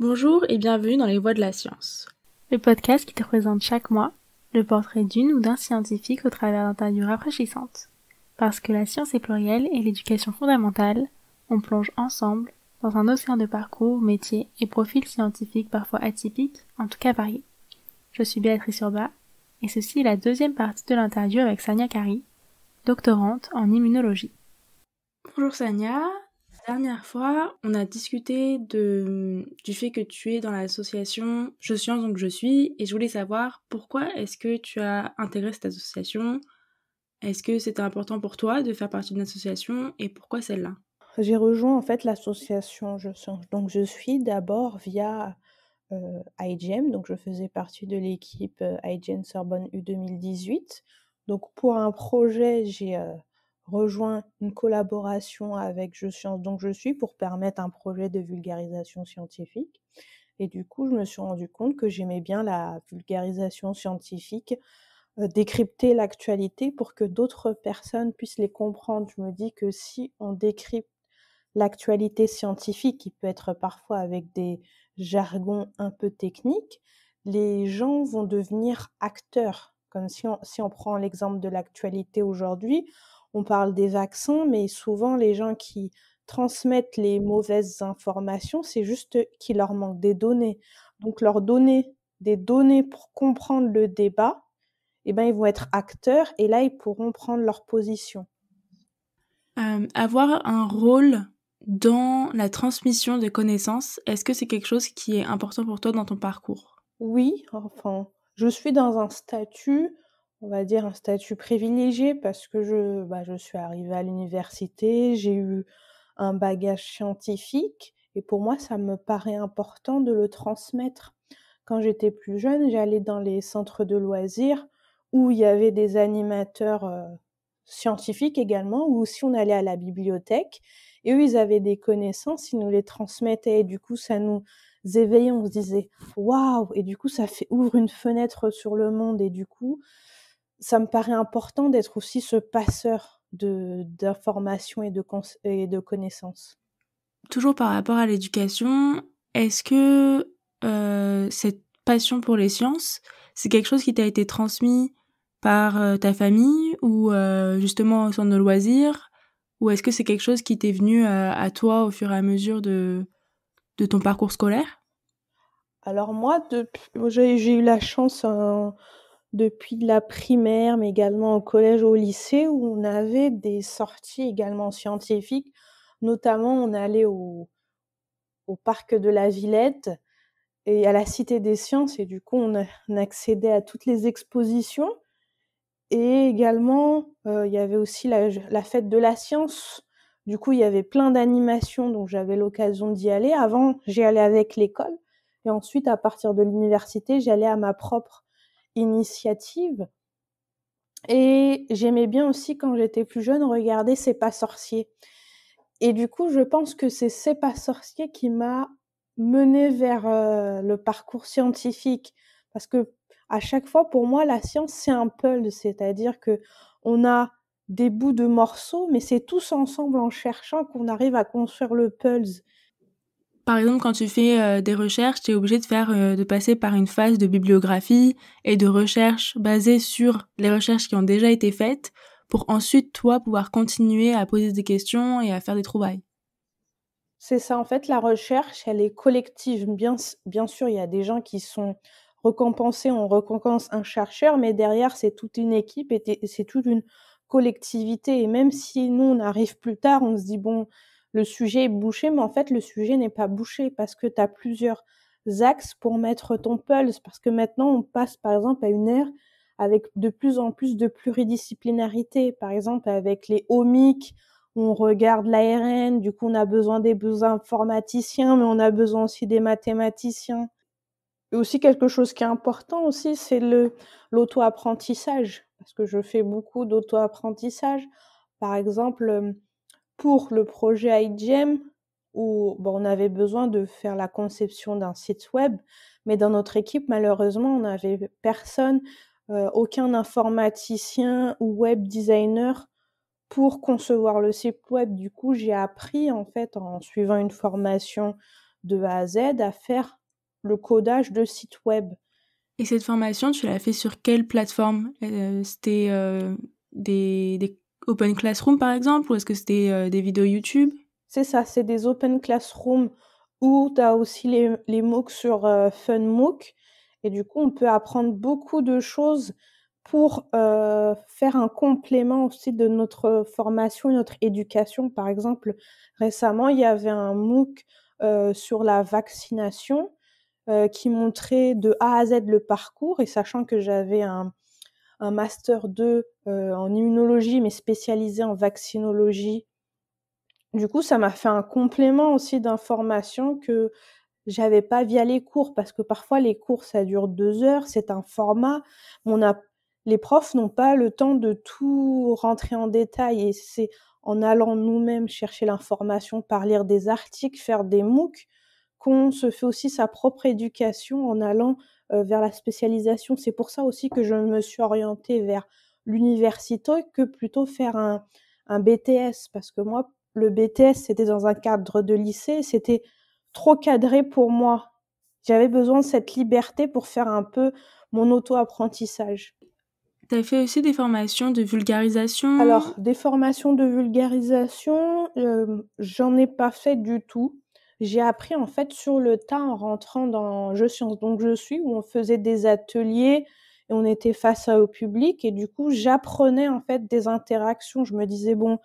Bonjour et bienvenue dans les Voix de la science. Le podcast qui te présente chaque mois le portrait d'une ou d'un scientifique au travers d'interviews rafraîchissantes. Parce que la science est plurielle et l'éducation fondamentale, on plonge ensemble dans un océan de parcours, métiers et profils scientifiques parfois atypiques, en tout cas variés. Je suis Béatrice Urba et ceci est la deuxième partie de l'interview avec Sania Kari, doctorante en immunologie. Bonjour Sania. La dernière fois, on a discuté du fait que tu es dans l'association Je Science donc je suis et je voulais savoir pourquoi est-ce que tu as intégré cette association. Est-ce que c'était important pour toi de faire partie d'une association et pourquoi celle-là? J'ai rejoint en fait l'association Je Science donc je suis d'abord via IGEM, donc je faisais partie de l'équipe IGEM Sorbonne U 2018. Donc pour un projet, j'ai rejoint une collaboration avec Je Science donc je suis pour permettre un projet de vulgarisation scientifique. Et du coup, je me suis rendu compte que j'aimais bien la vulgarisation scientifique, décrypter l'actualité pour que d'autres personnes puissent les comprendre. Je me dis que si on décrypte l'actualité scientifique, qui peut être parfois avec des jargons un peu techniques, les gens vont devenir acteurs. Comme si on prend l'exemple de l'actualité aujourd'hui, on parle des vaccins, mais souvent les gens qui transmettent les mauvaises informations, c'est juste qu'il leur manque des données. Donc leur donner des données pour comprendre le débat, eh ben, ils vont être acteurs et là, ils pourront prendre leur position. Avoir un rôle dans la transmission des connaissances, est-ce que c'est quelque chose qui est important pour toi dans ton parcours? Oui, enfin, je suis dans un statut, on va dire un statut privilégié parce que je suis arrivée à l'université, j'ai eu un bagage scientifique et pour moi, ça me paraît important de le transmettre. Quand j'étais plus jeune, j'allais dans les centres de loisirs où il y avait des animateurs scientifiques également, ou si on allait à la bibliothèque et eux, ils avaient des connaissances, ils nous les transmettaient et du coup, ça nous éveillait, on se disait waouh! Et du coup, ouvre une fenêtre sur le monde et du coup, ça me paraît important d'être aussi ce passeur d'informations et de connaissances. Toujours par rapport à l'éducation, est-ce que cette passion pour les sciences, c'est quelque chose qui t'a été transmis par ta famille ou justement au centre de loisirs, ou est-ce que c'est quelque chose qui t'est venu à toi au fur et à mesure de ton parcours scolaire? Alors moi, j'ai eu la chance depuis la primaire, mais également au collège, au lycée, où on avait des sorties également scientifiques. Notamment, on allait au parc de la Villette et à la Cité des Sciences, et du coup, on accédait à toutes les expositions. Et également, il y avait aussi la fête de la science. Du coup, il y avait plein d'animations, donc j'avais l'occasion d'y aller. Avant, j'y allais avec l'école. Et ensuite, à partir de l'université, j'allais à ma propre initiative. Et j'aimais bien aussi, quand j'étais plus jeune, regarder C'est pas sorcier. Et du coup, je pense que C'est pas sorcier qui m'a menée vers le parcours scientifique. Parce que à chaque fois, pour moi, la science, c'est un puzzle. C'est-à-dire que on a des bouts de morceaux, mais c'est tous ensemble en cherchant qu'on arrive à construire le puzzle. Par exemple, quand tu fais des recherches, tu es obligé de passer par une phase de bibliographie et de recherche basée sur les recherches qui ont déjà été faites pour ensuite, toi, pouvoir continuer à poser des questions et à faire des trouvailles. C'est ça, en fait, la recherche, elle est collective. Bien sûr, il y a des gens qui sont récompensés, on récompense un chercheur, mais derrière, c'est toute une équipe et c'est toute une collectivité. Et même si nous, on arrive plus tard, on se dit, bon, le sujet est bouché, mais en fait, le sujet n'est pas bouché parce que tu as plusieurs axes pour mettre ton pulse. Parce que maintenant, on passe, par exemple, à une ère avec de plus en plus de pluridisciplinarité. Par exemple, avec les omics, on regarde l'ARN, du coup on a besoin des informaticiens, mais on a besoin aussi des mathématiciens. Et aussi quelque chose qui est important aussi, c'est l'auto-apprentissage, parce que je fais beaucoup d'auto-apprentissage. Par exemple, pour le projet iGEM, où on avait besoin de faire la conception d'un site web, mais dans notre équipe, malheureusement, on n'avait personne, aucun informaticien ou web designer pour concevoir le site web. Du coup, j'ai appris en fait en suivant une formation de A à Z à faire le codage de sites web. Et cette formation, tu l'as fait sur quelle plateforme? C'était des Open Classroom par exemple, ou est-ce que c'était des vidéos YouTube? C'est ça, c'est des Open Classroom ou tu as aussi les MOOC sur FunMOOC. Et du coup, on peut apprendre beaucoup de choses pour faire un complément aussi de notre formation et notre éducation. Par exemple, récemment, il y avait un MOOC sur la vaccination qui montrait de A à Z le parcours. Et sachant que j'avais un master 2 en immunologie, mais spécialisé en vaccinologie, du coup, ça m'a fait un complément aussi d'information que j'avais pas via les cours, parce que parfois les cours, ça dure 2 heures, c'est un format, les profs n'ont pas le temps de tout rentrer en détail, et c'est en allant nous-mêmes chercher l'information par lire des articles, faire des MOOC, qu'on se fait aussi sa propre éducation en allant vers la spécialisation. C'est pour ça aussi que je me suis orientée vers l'université que plutôt faire un BTS, parce que moi, le BTS, c'était dans un cadre de lycée, c'était trop cadré pour moi. J'avais besoin de cette liberté pour faire un peu mon auto-apprentissage. T'as fait aussi des formations de vulgarisation? Alors, des formations de vulgarisation, j'en ai pas fait du tout. J'ai appris en fait sur le tas en rentrant dans Je Sciences donc je suis, où on faisait des ateliers et on était face au public, et du coup, j'apprenais en fait des interactions. Je me disais, bon,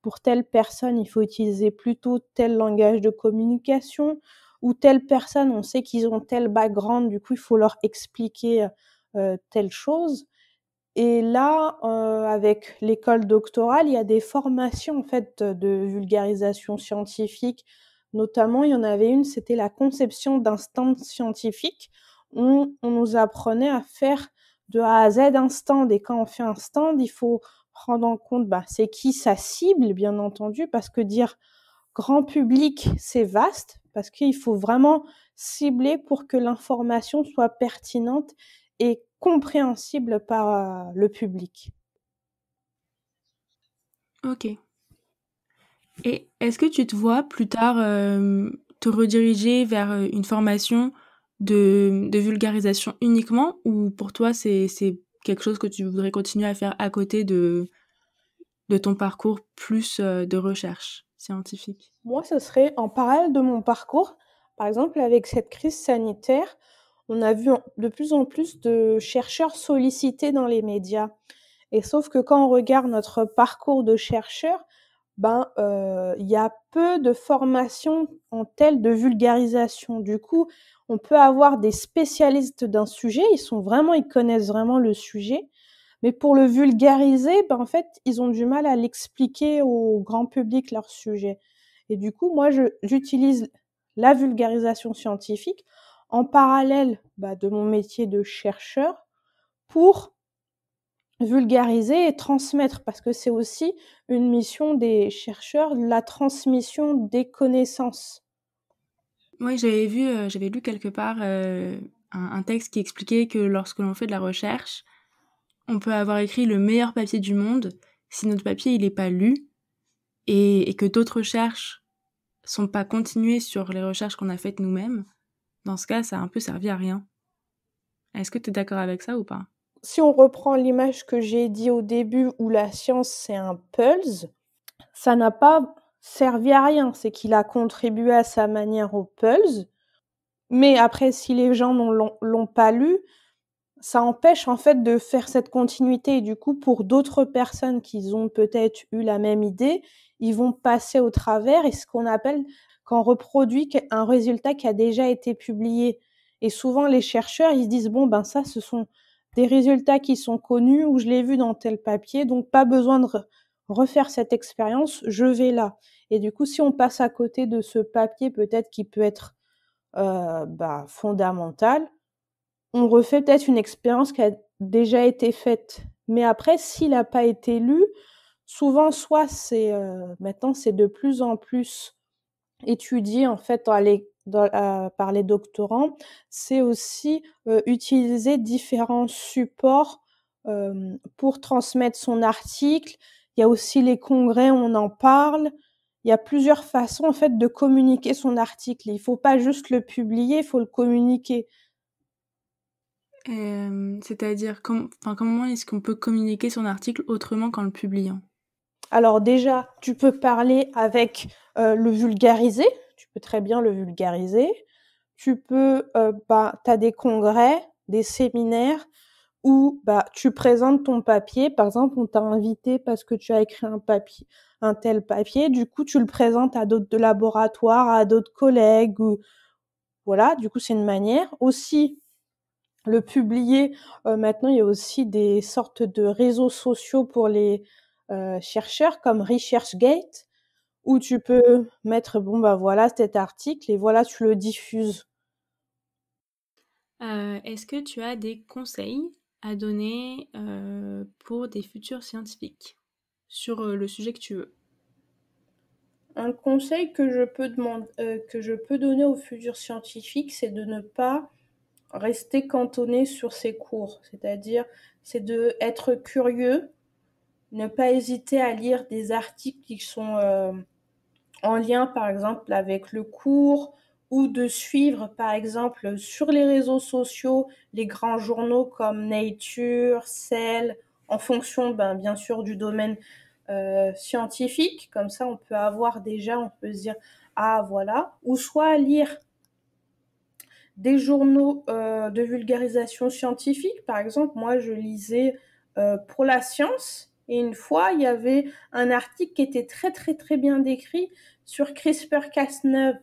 pour telle personne, il faut utiliser plutôt tel langage de communication, ou telle personne, on sait qu'ils ont tel background, du coup, il faut leur expliquer telle chose. Et là, avec l'école doctorale, il y a des formations en fait de vulgarisation scientifique. Notamment, il y en avait une, c'était la conception d'un stand scientifique. On nous apprenait à faire de A à Z un stand. Et quand on fait un stand, il faut prendre en compte, c'est qui sa cible, bien entendu, parce que dire grand public, c'est vaste, parce qu'il faut vraiment cibler pour que l'information soit pertinente et compréhensible par le public. Ok. Et est-ce que tu te vois plus tard te rediriger vers une formation de vulgarisation uniquement, ou pour toi c'est quelque chose que tu voudrais continuer à faire à côté de ton parcours plus de recherche scientifique? Moi, ce serait en parallèle de mon parcours. Par exemple, avec cette crise sanitaire, on a vu de plus en plus de chercheurs sollicités dans les médias. Et sauf que quand on regarde notre parcours de chercheur, y a peu de formations en telle de vulgarisation. Du coup, on peut avoir des spécialistes d'un sujet, ils connaissent vraiment le sujet, mais pour le vulgariser, en fait, ils ont du mal à l'expliquer au grand public, leur sujet. Et du coup, moi, j'utilise la vulgarisation scientifique en parallèle de mon métier de chercheur pour vulgariser et transmettre, parce que c'est aussi une mission des chercheurs, la transmission des connaissances. Oui, j'avais lu quelque part un texte qui expliquait que lorsque l'on fait de la recherche, on peut avoir écrit le meilleur papier du monde, si notre papier il est pas lu, et que d'autres recherches sont pas continuées sur les recherches qu'on a faites nous-mêmes. Dans ce cas, ça a un peu servi à rien. Est-ce que tu es d'accord avec ça ou pas? Si on reprend l'image que j'ai dit au début, où la science c'est un puzzle, ça n'a pas servi à rien. C'est qu'il a contribué à sa manière au puzzle, mais après, si les gens l'ont pas lu, ça empêche en fait de faire cette continuité. Et du coup, pour d'autres personnes qui ont peut-être eu la même idée, ils vont passer au travers, et ce qu'on appelle quand on reproduit un résultat qui a déjà été publié. Et souvent, les chercheurs, ils se disent, ça, ce sont des résultats qui sont connus, ou je l'ai vu dans tel papier, donc pas besoin de refaire cette expérience, je vais là. Et du coup, si on passe à côté de ce papier, peut-être qui peut être fondamental, on refait peut-être une expérience qui a déjà été faite. Mais après, s'il n'a pas été lu, souvent, soit maintenant, c'est de plus en plus étudié en fait par les doctorants, c'est aussi utiliser différents supports pour transmettre son article. Il y a aussi les congrès où on en parle. il y a plusieurs façons en fait de communiquer son article. Il faut pas juste le publier, il faut le communiquer. C'est-à-dire, comment est-ce qu'on peut communiquer son article autrement qu'en le publiant? Alors déjà, tu peux parler avec le vulgariser, tu peux très bien le vulgariser. Tu peux, tu as des congrès, des séminaires où tu présentes ton papier. Par exemple, on t'a invité parce que tu as écrit un tel papier. Du coup, tu le présentes à d'autres laboratoires, à d'autres collègues. Ou voilà, du coup, c'est une manière. Aussi, le publier. Maintenant, il y a aussi des sortes de réseaux sociaux pour les chercheurs, comme ResearchGate, où tu peux mettre voilà cet article et voilà, tu le diffuses. Est-ce que tu as des conseils à donner pour des futurs scientifiques sur le sujet que tu veux? Un conseil que je peux donner aux futurs scientifiques, c'est de ne pas rester cantonné sur ses cours. C'est-à-dire, c'est de être curieux, ne pas hésiter à lire des articles qui sont en lien, par exemple, avec le cours, ou de suivre, par exemple, sur les réseaux sociaux, les grands journaux comme Nature, Cell, en fonction, bien sûr, du domaine scientifique. Comme ça, on peut avoir déjà, on peut se dire, ah voilà, ou soit lire des journaux de vulgarisation scientifique. Par exemple, moi, je lisais pour la science, et une fois, il y avait un article qui était très, très, très bien décrit sur CRISPR-Cas9,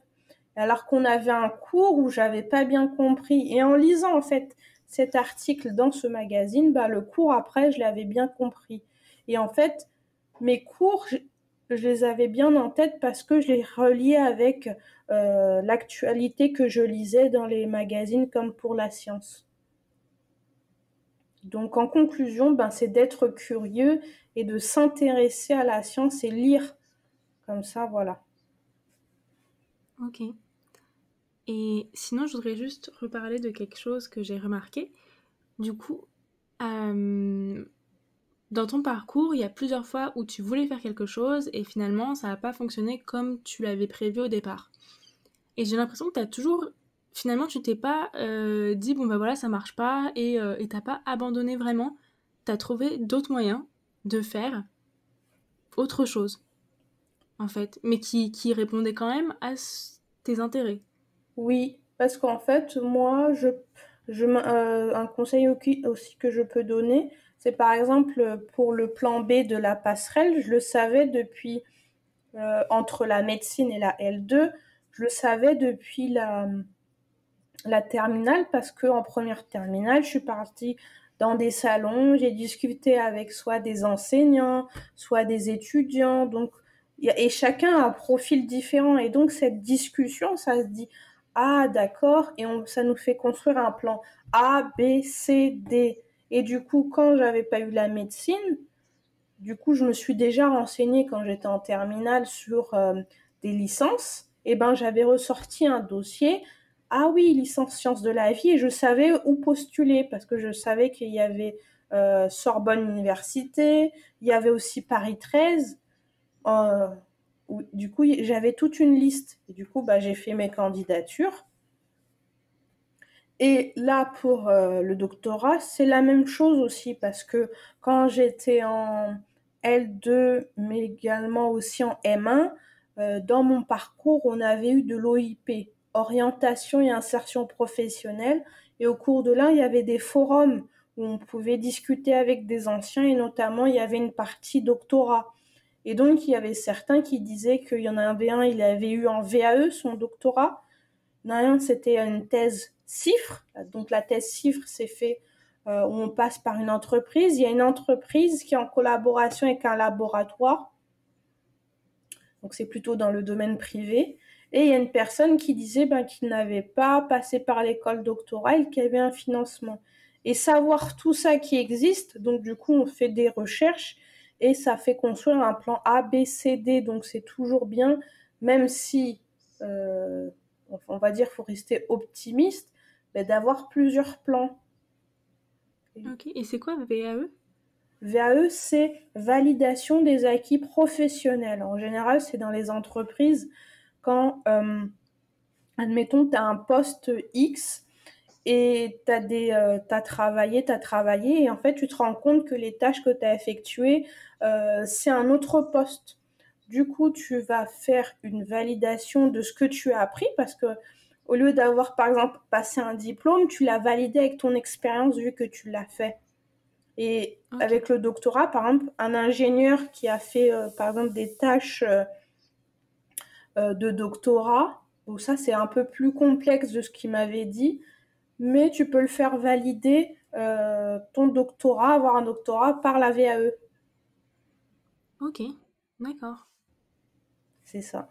alors qu'on avait un cours où j'avais pas bien compris. Et en lisant, en fait, cet article dans ce magazine, le cours, après, je l'avais bien compris. Et en fait, mes cours, je les avais bien en tête parce que je les reliais avec l'actualité que je lisais dans les magazines comme pour la science. Donc en conclusion, c'est d'être curieux et de s'intéresser à la science et lire. Comme ça, voilà. Ok. Et sinon, je voudrais juste reparler de quelque chose que j'ai remarqué. Du coup, dans ton parcours, il y a plusieurs fois où tu voulais faire quelque chose et finalement, ça n'a pas fonctionné comme tu l'avais prévu au départ. Et j'ai l'impression que t'as toujours... Finalement, tu t'es pas dit, bon bah voilà, ça marche pas, et t'as pas abandonné vraiment. T'as trouvé d'autres moyens de faire autre chose, en fait, mais qui répondait quand même à tes intérêts. Oui, parce qu'en fait, moi, un conseil aussi que je peux donner, c'est par exemple pour le plan B de la passerelle, je le savais depuis entre la médecine et la L2, je le savais depuis la terminale parce que en première terminale, je suis partie dans des salons, j'ai discuté avec soit des enseignants, soit des étudiants, donc et chacun a un profil différent et donc cette discussion, ça se dit ah d'accord et ça nous fait construire un plan A, B, C, D. Et du coup, quand j'avais pas eu la médecine, du coup, je me suis déjà renseignée quand j'étais en terminale sur des licences. Et j'avais ressorti un dossier. Ah oui, licence sciences de la vie. Et je savais où postuler parce que je savais qu'il y avait Sorbonne Université. Il y avait aussi Paris 13. Euh, du coup, j'avais toute une liste. Et du coup, j'ai fait mes candidatures. Et là, pour le doctorat, c'est la même chose aussi parce que quand j'étais en L2, mais également aussi en M1, dans mon parcours, on avait eu de l'OIP, orientation et insertion professionnelle. Et au cours de là, il y avait des forums où on pouvait discuter avec des anciens et notamment, il y avait une partie doctorat. Et donc, il y avait certains qui disaient qu'il y en avait un, il avait eu en VAE son doctorat. Non, c'était une thèse CIFRE. Donc la thèse CIFRE, c'est fait où on passe par une entreprise. Il y a une entreprise qui est en collaboration avec un laboratoire. Donc c'est plutôt dans le domaine privé. Et il y a une personne qui disait qu'il n'avait pas passé par l'école doctorale, qu'il y avait un financement. Et savoir tout ça qui existe, donc du coup on fait des recherches et ça fait construire un plan A, B, C, D. Donc c'est toujours bien, même si on va dire qu'il faut rester optimiste, d'avoir plusieurs plans. Ok, et c'est quoi VAE? VAE, c'est validation des acquis professionnels. En général, c'est dans les entreprises quand, admettons, tu as un poste X et t'as travaillé, et en fait, tu te rends compte que les tâches que tu as effectuées, c'est un autre poste. Du coup, tu vas faire une validation de ce que tu as appris parce que au lieu d'avoir, par exemple, passé un diplôme, tu l'as validé avec ton expérience vu que tu l'as fait. Et avec le doctorat, par exemple, un ingénieur qui a fait, par exemple, des tâches de doctorat, donc ça, c'est un peu plus complexe de ce qu'il m'avait dit, mais tu peux le faire valider, ton doctorat, avoir un doctorat par la VAE. Ok, d'accord. C'est ça.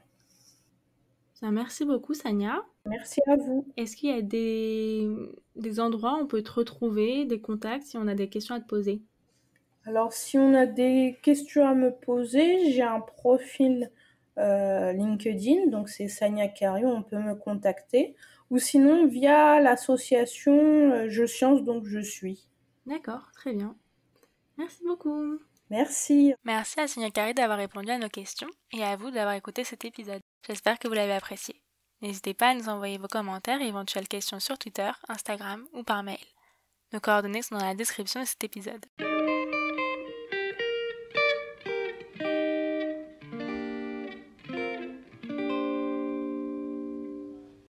Merci beaucoup, Sania. Merci à vous. Est-ce qu'il y a des endroits où on peut te retrouver, des contacts, si on a des questions à te poser? Alors, si on a des questions à me poser, j'ai un profil LinkedIn, donc c'est Sania Cario, on peut me contacter. Ou sinon, via l'association Je Science, donc je suis. D'accord, très bien. Merci beaucoup. Merci. Merci à Sonia Carré d'avoir répondu à nos questions et à vous d'avoir écouté cet épisode. J'espère que vous l'avez apprécié. N'hésitez pas à nous envoyer vos commentaires et éventuelles questions sur Twitter, Instagram ou par mail. Nos coordonnées sont dans la description de cet épisode.